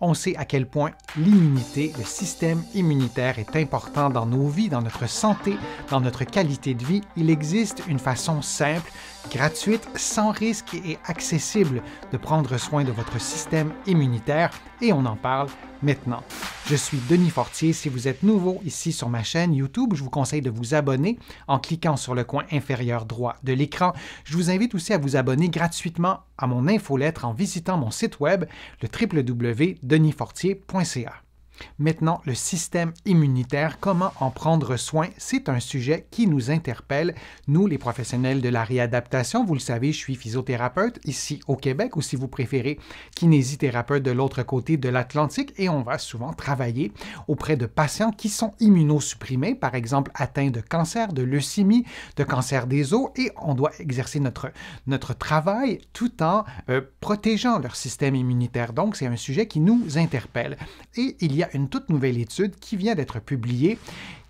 On sait à quel point l'immunité, le système immunitaire est important dans nos vies, dans notre santé, dans notre qualité de vie. Il existe une façon simple, gratuite, sans risque et accessible de prendre soin de votre système immunitaire et on en parle maintenant. Je suis Denis Fortier. Si vous êtes nouveau ici sur ma chaîne YouTube, je vous conseille de vous abonner en cliquant sur le coin inférieur droit de l'écran. Je vous invite aussi à vous abonner gratuitement à mon infolettre en visitant mon site web, le www.denisfortier.ca. Maintenant, le système immunitaire, comment en prendre soin, c'est un sujet qui nous interpelle, nous les professionnels de la réadaptation. Vous le savez, je suis physiothérapeute ici au Québec ou si vous préférez, kinésithérapeute de l'autre côté de l'Atlantique et on va souvent travailler auprès de patients qui sont immunosupprimés, par exemple atteints de cancer, de leucémie, de cancer des os et on doit exercer notre travail tout en protégeant leur système immunitaire. Donc, c'est un sujet qui nous interpelle. Et il y a une toute nouvelle étude qui vient d'être publiée,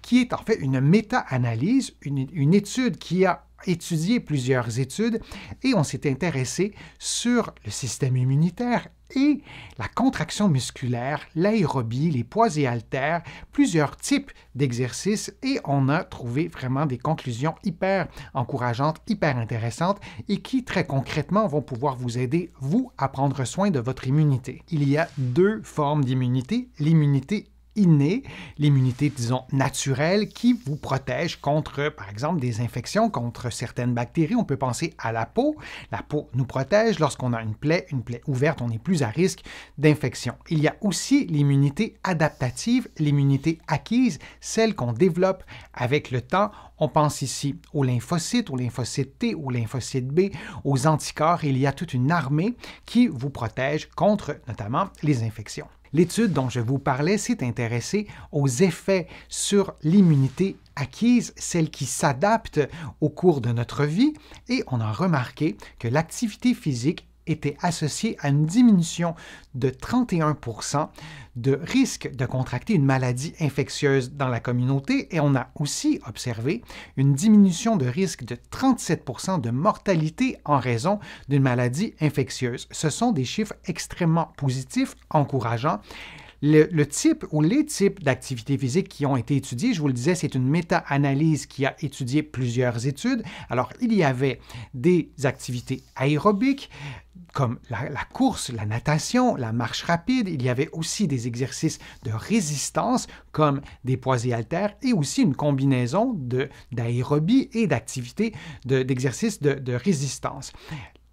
qui est en fait une méta-analyse, une étude qui a étudié plusieurs études et on s'est intéressé sur le système immunitaire et la contraction musculaire, l'aérobie, les poids et haltères, plusieurs types d'exercices et on a trouvé vraiment des conclusions hyper encourageantes, hyper intéressantes et qui très concrètement vont pouvoir vous aider, vous, à prendre soin de votre immunité. Il y a deux formes d'immunité, l'immunité innée, l'immunité, disons, naturelle, qui vous protège contre, par exemple, des infections, contre certaines bactéries. On peut penser à la peau. La peau nous protège. Lorsqu'on a une plaie ouverte, on est plus à risque d'infection. Il y a aussi l'immunité adaptative, l'immunité acquise, celle qu'on développe avec le temps. On pense ici aux lymphocytes T, aux lymphocytes B, aux anticorps. Il y a toute une armée qui vous protège contre, notamment, les infections. L'étude dont je vous parlais s'est intéressée aux effets sur l'immunité acquise, celle qui s'adapte au cours de notre vie, et on a remarqué que l'activité physique était associée à une diminution de 31% de risque de contracter une maladie infectieuse dans la communauté et on a aussi observé une diminution de risque de 37% de mortalité en raison d'une maladie infectieuse. Ce sont des chiffres extrêmement positifs, encourageants. Le type ou les types d'activités physiques qui ont été étudiés, je vous le disais, c'est une méta-analyse qui a étudié plusieurs études. Alors, il y avait des activités aérobiques, comme la course, la natation, la marche rapide. Il y avait aussi des exercices de résistance, comme des poids et haltères, et aussi une combinaison d'aérobie et d'activités d'exercices de résistance.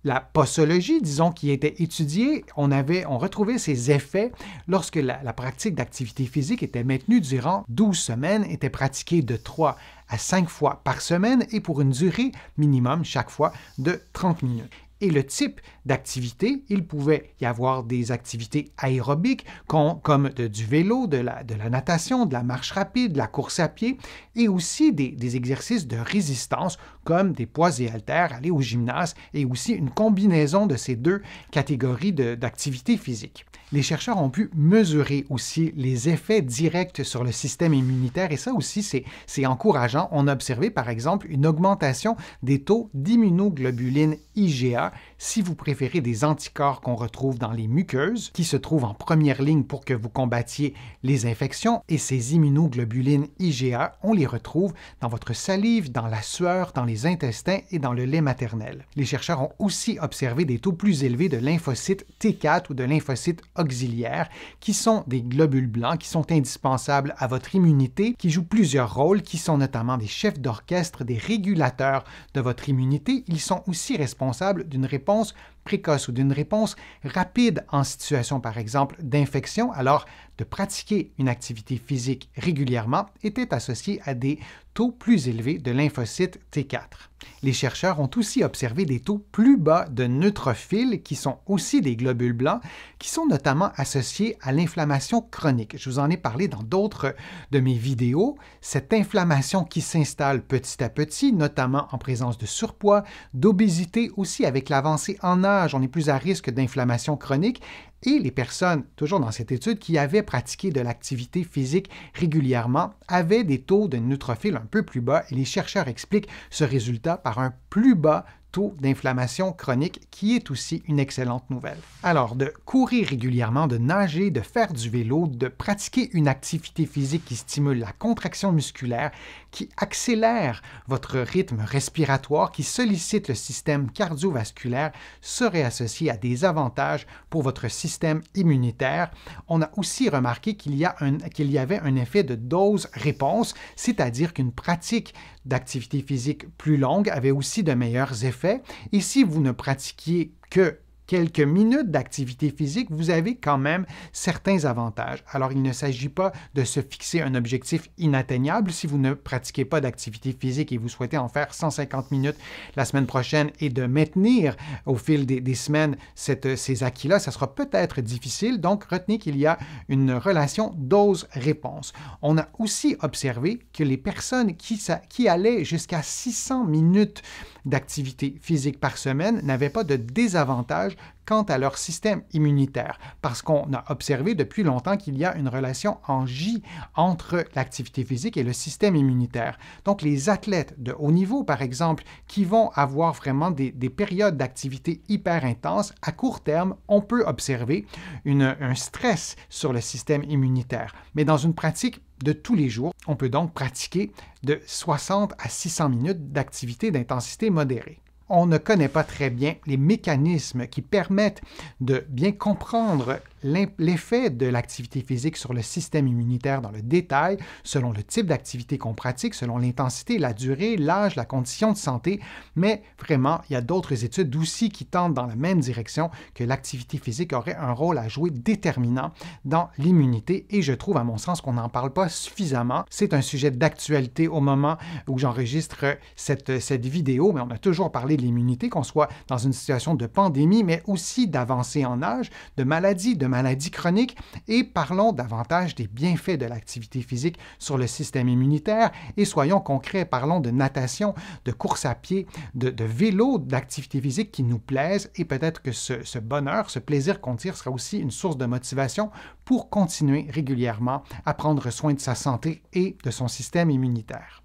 La posologie, disons, qui était étudiée, on retrouvait ces effets lorsque la pratique d'activité physique était maintenue durant 12 semaines, était pratiquée de 3 à 5 fois par semaine et pour une durée minimum chaque fois de 30 minutes. Et le type d'activité, il pouvait y avoir des activités aérobiques comme du vélo, de la natation, de la marche rapide, de la course à pied et aussi des exercices de résistance comme des poids et haltères, aller au gymnase et aussi une combinaison de ces deux catégories d'activités physiques. Les chercheurs ont pu mesurer aussi les effets directs sur le système immunitaire et ça aussi c'est encourageant. On a observé par exemple une augmentation des taux d'immunoglobuline IgA, si vous préférez des anticorps qu'on retrouve dans les muqueuses, qui se trouvent en première ligne pour que vous combattiez les infections, et ces immunoglobulines IgA, on les retrouve dans votre salive, dans la sueur, dans les intestins et dans le lait maternel. Les chercheurs ont aussi observé des taux plus élevés de lymphocytes T4 ou de lymphocytes auxiliaires, qui sont des globules blancs, qui sont indispensables à votre immunité, qui jouent plusieurs rôles, qui sont notamment des chefs d'orchestre, des régulateurs de votre immunité. Ils sont aussi responsables d'une réponse précoce ou d'une réponse rapide en situation, par exemple, d'infection, alors de pratiquer une activité physique régulièrement était associé à des taux plus élevés de lymphocytes T4. Les chercheurs ont aussi observé des taux plus bas de neutrophiles, qui sont aussi des globules blancs, qui sont notamment associés à l'inflammation chronique. Je vous en ai parlé dans d'autres de mes vidéos. Cette inflammation qui s'installe petit à petit, notamment en présence de surpoids, d'obésité, aussi avec l'avancée en âge, on est plus à risque d'inflammation chronique. Et les personnes, toujours dans cette étude, qui avaient pratiqué de l'activité physique régulièrement, avaient des taux de neutrophiles un peu plus bas et les chercheurs expliquent ce résultat par un plus bas taux d'inflammation chronique, qui est aussi une excellente nouvelle. Alors, de courir régulièrement, de nager, de faire du vélo, de pratiquer une activité physique qui stimule la contraction musculaire, qui accélère votre rythme respiratoire, qui sollicite le système cardiovasculaire, serait associé à des avantages pour votre système immunitaire. On a aussi remarqué qu'il y avait un effet de dose-réponse, c'est-à-dire qu'une pratique d'activité physique plus longue avait aussi de meilleurs effets. Et si vous ne pratiquiez que quelques minutes d'activité physique, vous avez quand même certains avantages. Alors, il ne s'agit pas de se fixer un objectif inatteignable. Si vous ne pratiquez pas d'activité physique et vous souhaitez en faire 150 minutes la semaine prochaine et de maintenir au fil des semaines ces acquis-là, ça sera peut-être difficile. Donc, retenez qu'il y a une relation dose-réponse. On a aussi observé que les personnes qui allaient jusqu'à 600 minutes d'activité physique par semaine n'avaient pas de désavantage quant à leur système immunitaire, parce qu'on a observé depuis longtemps qu'il y a une relation en J entre l'activité physique et le système immunitaire. Donc, les athlètes de haut niveau, par exemple, qui vont avoir vraiment des périodes d'activité hyper intenses, à court terme, on peut observer un stress sur le système immunitaire. Mais dans une pratique de tous les jours, on peut donc pratiquer de 60 à 600 minutes d'activité d'intensité modérée. On ne connaît pas très bien les mécanismes qui permettent de bien comprendre l'effet de l'activité physique sur le système immunitaire dans le détail, selon le type d'activité qu'on pratique, selon l'intensité, la durée, l'âge, la condition de santé, mais vraiment, il y a d'autres études aussi qui tendent dans la même direction, que l'activité physique aurait un rôle à jouer déterminant dans l'immunité, et je trouve, à mon sens, qu'on n'en parle pas suffisamment. C'est un sujet d'actualité au moment où j'enregistre cette vidéo, mais on a toujours parlé de l'immunité, qu'on soit dans une situation de pandémie, mais aussi d'avancée en âge, de maladies chroniques, et parlons davantage des bienfaits de l'activité physique sur le système immunitaire, et soyons concrets, parlons de natation, de course à pied, de vélo, d'activité physique qui nous plaisent, et peut-être que ce bonheur, ce plaisir qu'on tire sera aussi une source de motivation pour continuer régulièrement à prendre soin de sa santé et de son système immunitaire.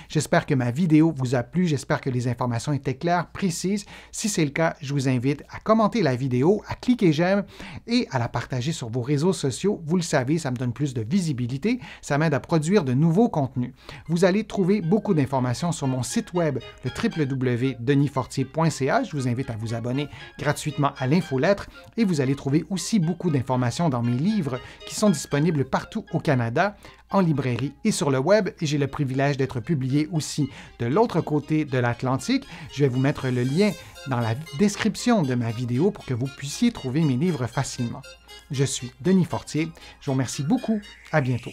J'espère que ma vidéo vous a plu, j'espère que les informations étaient claires, précises. Si c'est le cas, je vous invite à commenter la vidéo, à cliquer j'aime et à la partager sur vos réseaux sociaux. Vous le savez, ça me donne plus de visibilité, ça m'aide à produire de nouveaux contenus. Vous allez trouver beaucoup d'informations sur mon site web, le www.denisfortier.ca. Je vous invite à vous abonner gratuitement à l'infolettre et vous allez trouver aussi beaucoup d'informations dans mes livres qui sont disponibles partout au Canada, en librairie et sur le web, et j'ai le privilège d'être publié aussi de l'autre côté de l'Atlantique. Je vais vous mettre le lien dans la description de ma vidéo pour que vous puissiez trouver mes livres facilement. Je suis Denis Fortier, je vous remercie beaucoup, à bientôt.